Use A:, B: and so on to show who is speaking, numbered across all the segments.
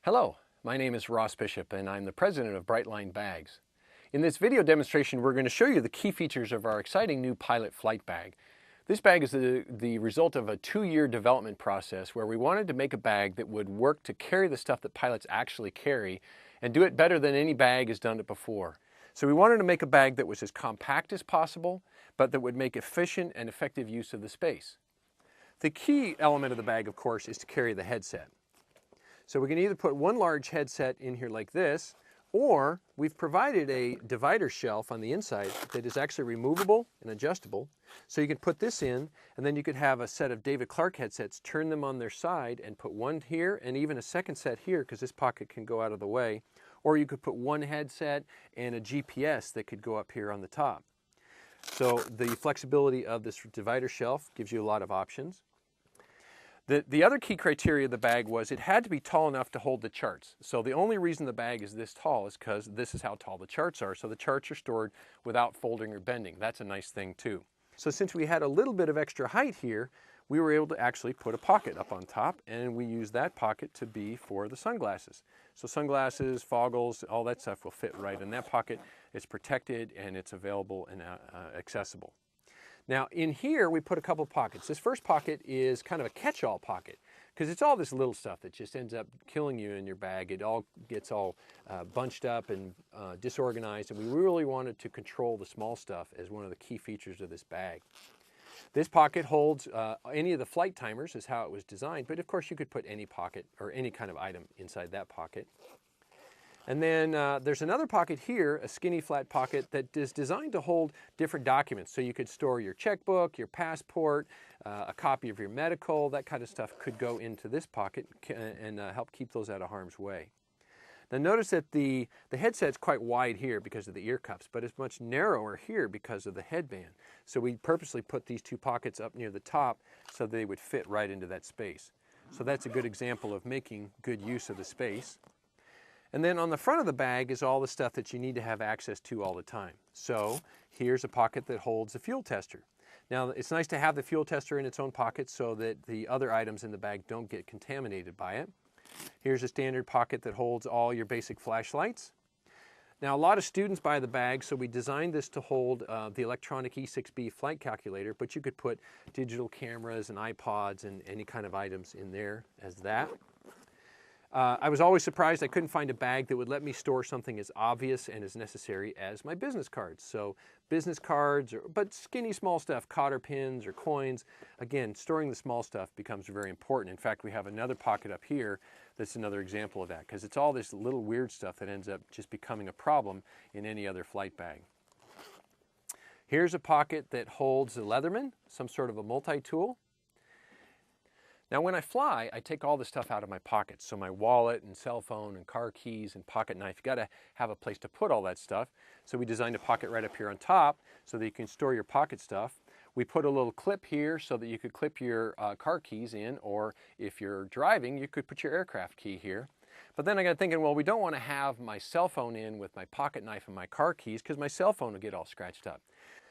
A: Hello, my name is Ross Bishop and I'm the president of Brightline Bags. In this video demonstration, we're going to show you the key features of our exciting new Pilot Flight Bag. This bag is the result of a 2-year development process where we wanted to make a bag that would work to carry the stuff that pilots actually carry and do it better than any bag has done it before. So we wanted to make a bag that was as compact as possible, but that would make efficient and effective use of the space. The key element of the bag, of course, is to carry the headset. So we can either put one large headset in here like this, or we've provided a divider shelf on the inside that is actually removable and adjustable. So you can put this in, and then you could have a set of David Clark headsets, turn them on their side, and put one here, and even a second set here, because this pocket can go out of the way. Or you could put one headset and a GPS that could go up here on the top. So the flexibility of this divider shelf gives you a lot of options. The other key criteria of the bag was it had to be tall enough to hold the charts. So the only reason the bag is this tall is because this is how tall the charts are. So the charts are stored without folding or bending. That's a nice thing too. So since we had a little bit of extra height here, we were able to actually put a pocket up on top, and we used that pocket to be for the sunglasses. So sunglasses, foggles, all that stuff will fit right in that pocket. It's protected and it's available and accessible. Now in here we put a couple pockets. This first pocket is kind of a catch-all pocket because it's all this little stuff that just ends up killing you in your bag. It all gets all bunched up and disorganized, and we really wanted to control the small stuff as one of the key features of this bag. This pocket holds any of the flight timers is how it was designed, but of course you could put any pocket or any kind of item inside that pocket. And then there's another pocket here, a skinny flat pocket that is designed to hold different documents. So you could store your checkbook, your passport, a copy of your medical, that kind of stuff could go into this pocket and help keep those out of harm's way. Now notice that the headset's quite wide here because of the ear cups, but it's much narrower here because of the headband. So we purposely put these two pockets up near the top so they would fit right into that space. So that's a good example of making good use of the space. And then on the front of the bag is all the stuff that you need to have access to all the time. So here's a pocket that holds the fuel tester. Now it's nice to have the fuel tester in its own pocket so that the other items in the bag don't get contaminated by it. Here's a standard pocket that holds all your basic flashlights. Now a lot of students buy the bag, so we designed this to hold the electronic E6B flight calculator, but you could put digital cameras and iPods and any kind of items in there as that. I was always surprised I couldn't find a bag that would let me store something as obvious and as necessary as my business cards. So business cards, but skinny small stuff, cotter pins or coins. Again, storing the small stuff becomes very important. In fact, we have another pocket up here that's another example of that, because it's all this little weird stuff that ends up just becoming a problem in any other flight bag. Here's a pocket that holds a Leatherman, some sort of a multi-tool. Now when I fly, I take all the stuff out of my pockets. So my wallet and cell phone and car keys and pocket knife, you gotta have a place to put all that stuff. So we designed a pocket right up here on top so that you can store your pocket stuff. We put a little clip here so that you could clip your car keys in, or if you're driving, you could put your aircraft key here. But then I got thinking, well, we don't wanna have my cell phone in with my pocket knife and my car keys because my cell phone will get all scratched up.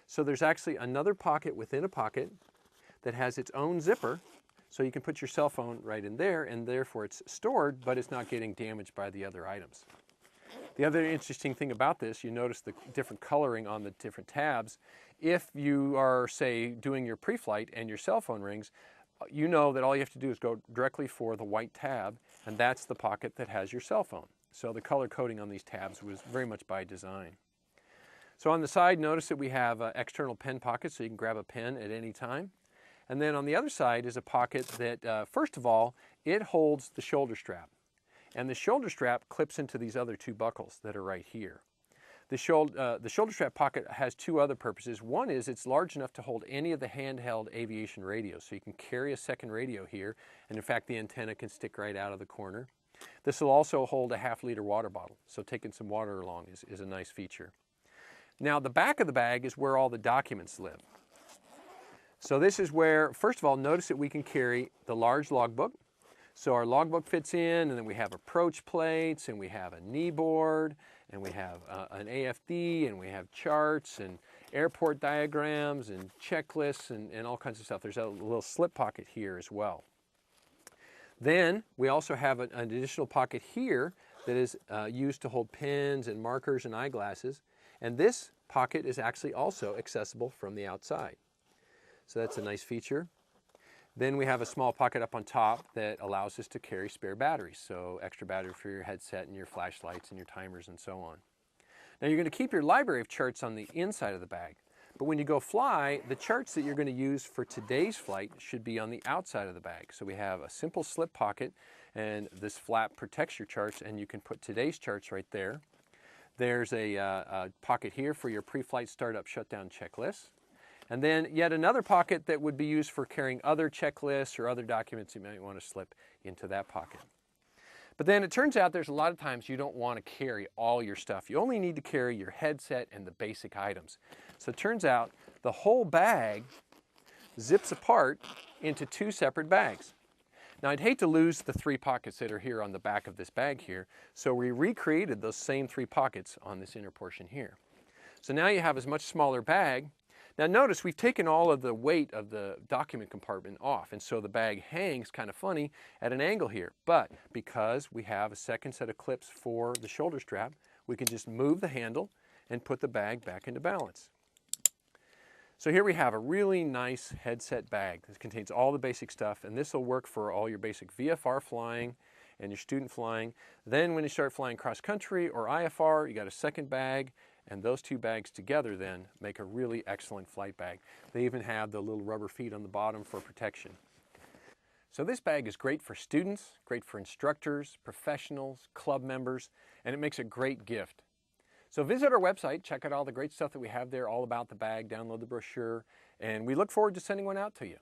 A: So there's actually another pocket within a pocket that has its own zipper. So you can put your cell phone right in there, and therefore it's stored, but it's not getting damaged by the other items. The other interesting thing about this, you notice the different coloring on the different tabs. If you are, say, doing your pre-flight and your cell phone rings, you know that all you have to do is go directly for the white tab, and that's the pocket that has your cell phone. So the color coding on these tabs was very much by design. So on the side, notice that we have external pen pockets, so you can grab a pen at any time. And then on the other side is a pocket that, first of all, it holds the shoulder strap. And the shoulder strap clips into these other two buckles that are right here. The shoulder strap pocket has two other purposes. One is it's large enough to hold any of the handheld aviation radios. So you can carry a second radio here, and in fact the antenna can stick right out of the corner. This will also hold a half-liter water bottle, so taking some water along is a nice feature. Now the back of the bag is where all the documents live. So this is where, first of all, notice that we can carry the large logbook. So our logbook fits in, and then we have approach plates, and we have a knee board, and we have an AFD, and we have charts, and airport diagrams, and checklists, and all kinds of stuff. There's a little slip pocket here as well. Then we also have an additional pocket here that is used to hold pens and markers and eyeglasses. And this pocket is actually also accessible from the outside. So that's a nice feature. Then we have a small pocket up on top that allows us to carry spare batteries. So extra battery for your headset and your flashlights and your timers and so on. Now you're going to keep your library of charts on the inside of the bag. But when you go fly, the charts that you're going to use for today's flight should be on the outside of the bag. So we have a simple slip pocket, and this flap protects your charts, and you can put today's charts right there. There's a pocket here for your pre-flight startup shutdown checklist. And then yet another pocket that would be used for carrying other checklists or other documents you might want to slip into that pocket. But then it turns out there's a lot of times you don't want to carry all your stuff. You only need to carry your headset and the basic items. So it turns out the whole bag zips apart into two separate bags. Now I'd hate to lose the three pockets that are here on the back of this bag here, so we recreated those same three pockets on this inner portion here. So now you have a much smaller bag. Now notice we've taken all of the weight of the document compartment off, and so the bag hangs kind of funny at an angle here. But because we have a second set of clips for the shoulder strap, we can just move the handle and put the bag back into balance. So here we have a really nice headset bag. This contains all the basic stuff, and this will work for all your basic VFR flying and your student flying. Then when you start flying cross country or IFR, you got a second bag, and those two bags together then make a really excellent flight bag. They even have the little rubber feet on the bottom for protection. So this bag is great for students, great for instructors, professionals, club members, and it makes a great gift. So visit our website, check out all the great stuff that we have there all about the bag, download the brochure, and we look forward to sending one out to you.